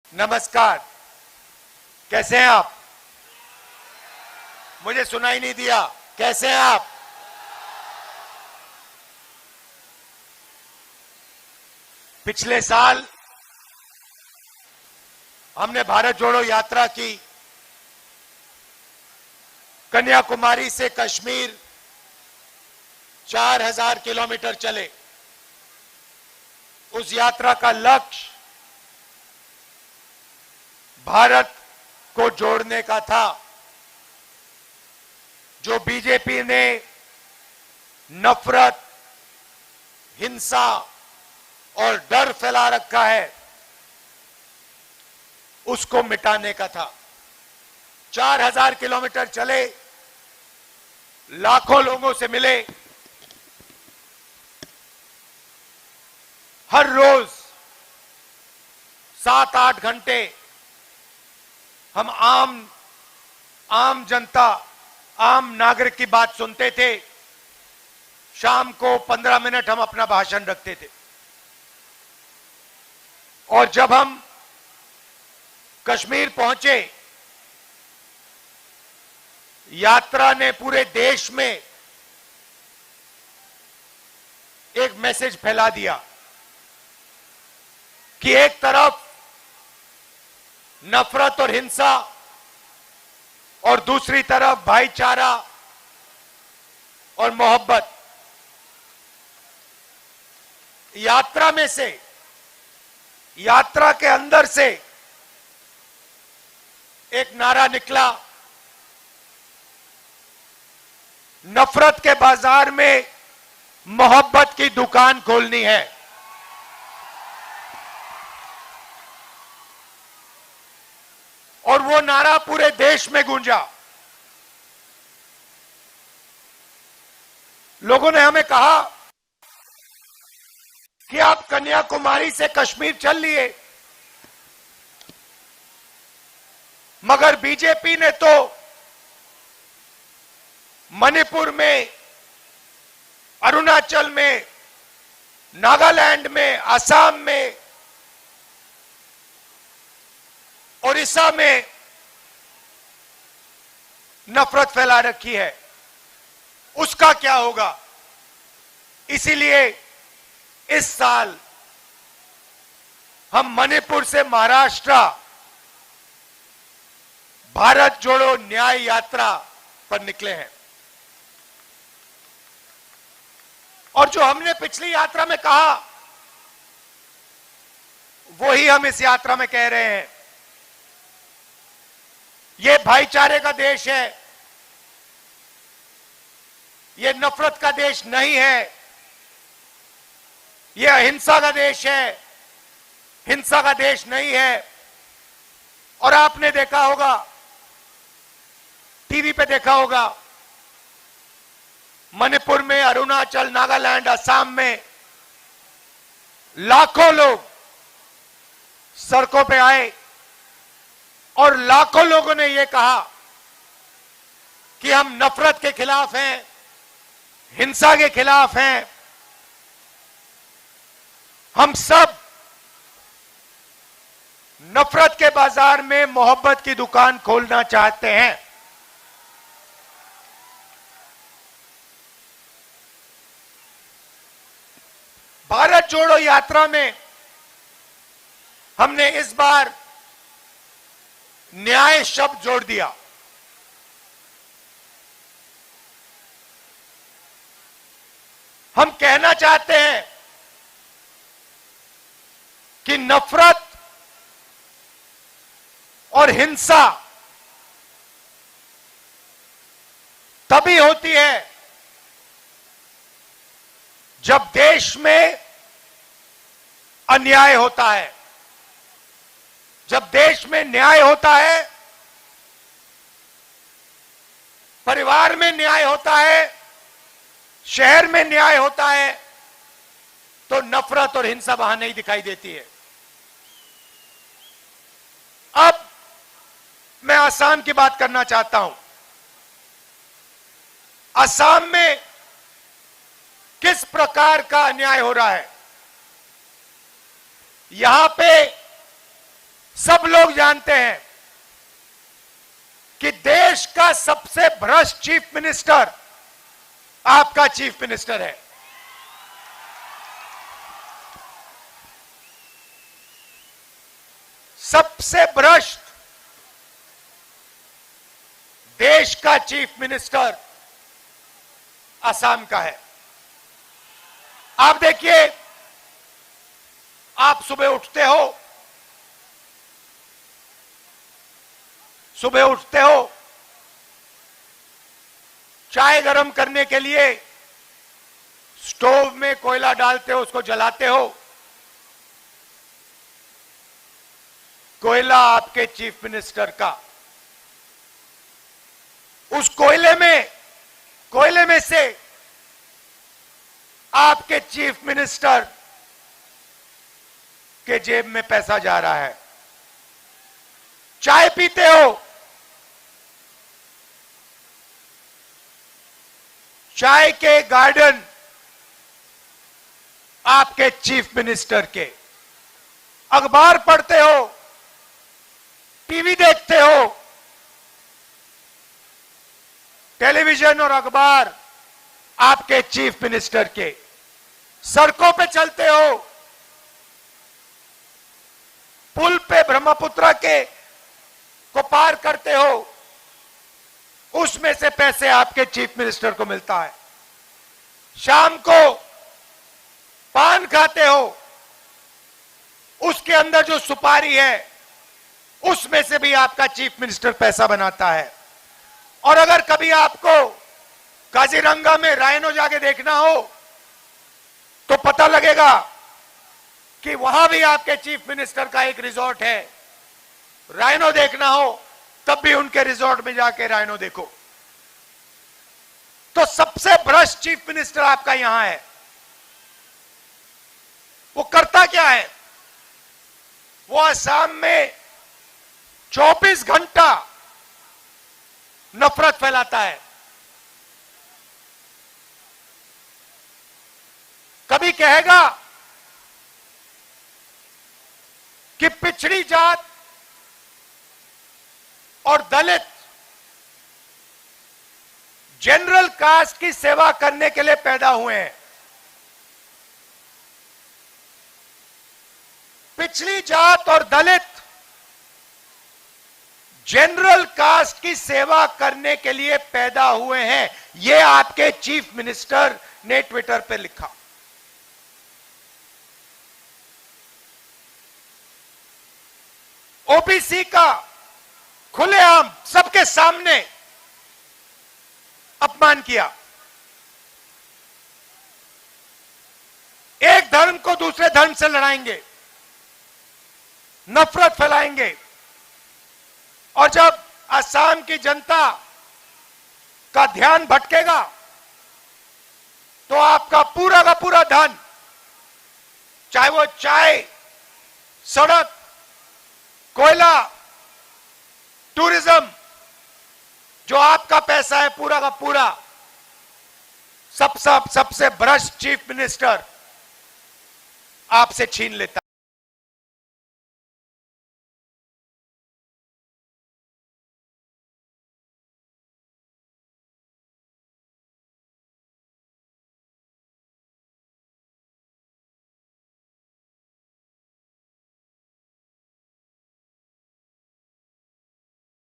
नमस्कार। कैसे हैं आप? मुझे सुनाई नहीं दिया। कैसे हैं आप? पिछले साल हमने भारत जोड़ो यात्रा की। कन्याकुमारी से कश्मीर 4000 किलोमीटर चले। उस यात्रा का लक्ष्य भारत को जोड़ने का था। जो बीजेपी ने नफरत, हिंसा और डर फैला रखा है, उसको मिटाने का था। 4000 किलोमीटर चले, लाखों लोगों से मिले। हर रोज 7-8 घंटे हम आम जनता, आम नागरिक की बात सुनते थे। शाम को 15 मिनट हम अपना भाषण रखते थे। और जब हम कश्मीर पहुंचे, यात्रा ने पूरे देश में एक मैसेज फैला दिया कि एक तरफ नफरत और हिंसा और दूसरी तरफ भाईचारा और मोहब्बत। यात्रा में से, यात्रा के अंदर से एक नारा निकला, नफरत के बाजार में मोहब्बत की दुकान खोलनी है। और वो नारा पूरे देश में गूंजा। लोगों ने हमें कहा कि आप कन्याकुमारी से कश्मीर चल लिए, मगर बीजेपी ने तो मणिपुर में, अरुणाचल में, नागालैंड में, असम में, ओडिशा में नफरत फैला रखी है। उसका क्या होगा? इसीलिए इस साल हम मणिपुर से महाराष्ट्र भारत जोड़ो न्याय यात्रा पर निकले हैं। और जो हमने पिछली यात्रा में कहा, वही हम इस यात्रा में कह रहे हैं। ये भाईचारे का देश है, ये नफरत का देश नहीं है। ये अहिंसा का देश है, हिंसा का देश नहीं है। और आपने देखा होगा, टीवी पे देखा होगा, मणिपुर में, अरुणाचल, नागालैंड, असम में लाखों लोग सड़कों पे आए और लाखों लोगों ने यह कहा कि हम नफरत के खिलाफ हैं, हिंसा के खिलाफ हैं। हम सब नफरत के बाजार में मोहब्बत की दुकान खोलना चाहते हैं। भारत जोड़ो यात्रा में हमने इस बार न्याय शब्द जोड़ दिया। हम कहना चाहते हैं कि नफरत और हिंसा तभी होती है जब देश में अन्याय होता है। जब देश में न्याय होता है, परिवार में न्याय होता है, शहर में न्याय होता है, तो नफरत और हिंसा वहां नहीं दिखाई देती है। अब मैं असम की बात करना चाहता हूं। असम में किस प्रकार का अन्याय हो रहा है? यहां पे सब लोग जानते हैं कि देश का सबसे भ्रष्ट चीफ मिनिस्टर आपका चीफ मिनिस्टर है। सबसे भ्रष्ट देश का चीफ मिनिस्टर असम का है। आप देखिए, आप सुबह उठते हो, चाय गरम करने के लिए स्टोव में कोयला डालते हो, उसको जलाते हो। कोयला आपके चीफ मिनिस्टर का, उस कोयले में से आपके चीफ मिनिस्टर के जेब में पैसा जा रहा है। चाय पीते हो, चाय के गार्डन आपके चीफ मिनिस्टर के। अखबार पढ़ते हो, टीवी देखते हो, टेलीविजन और अखबार आपके चीफ मिनिस्टर के। सड़कों पे चलते हो, पुल पे ब्रह्मपुत्र के को पार करते हो, उसमें से पैसे आपके चीफ मिनिस्टर को मिलता है। शाम को पान खाते हो, उसके अंदर जो सुपारी है उसमें से भी आपका चीफ मिनिस्टर पैसा बनाता है। और अगर कभी आपको काजीरंगा में राइनो जाके देखना हो तो पता लगेगा कि वहां भी आपके चीफ मिनिस्टर का एक रिजॉर्ट है। राइनो देखना हो तब भी उनके रिजॉर्ट में जाके राइनो देखो। तो सबसे भ्रष्ट चीफ मिनिस्टर आपका यहां है। वो करता क्या है? वो असम में 24 घंटा नफरत फैलाता है। कभी कहेगा कि पिछड़ी जात और दलित जनरल कास्ट की सेवा करने के लिए पैदा हुए हैं। पिछड़ी जात और दलित जनरल कास्ट की सेवा करने के लिए पैदा हुए हैं, यह आपके चीफ मिनिस्टर ने ट्विटर पर लिखा। ओबीसी का खुलेआम सबके सामने अपमान किया। एक धर्म को दूसरे धर्म से लड़ाएंगे, नफरत फैलाएंगे। और जब असम की जनता का ध्यान भटकेगा तो आपका पूरा का पूरा धन, चाहे वो चाय, सड़क, कोयला, टूरिज्म, जो आपका पैसा है पूरा का पूरा, सबसे भ्रष्ट चीफ मिनिस्टर आपसे छीन लेता है।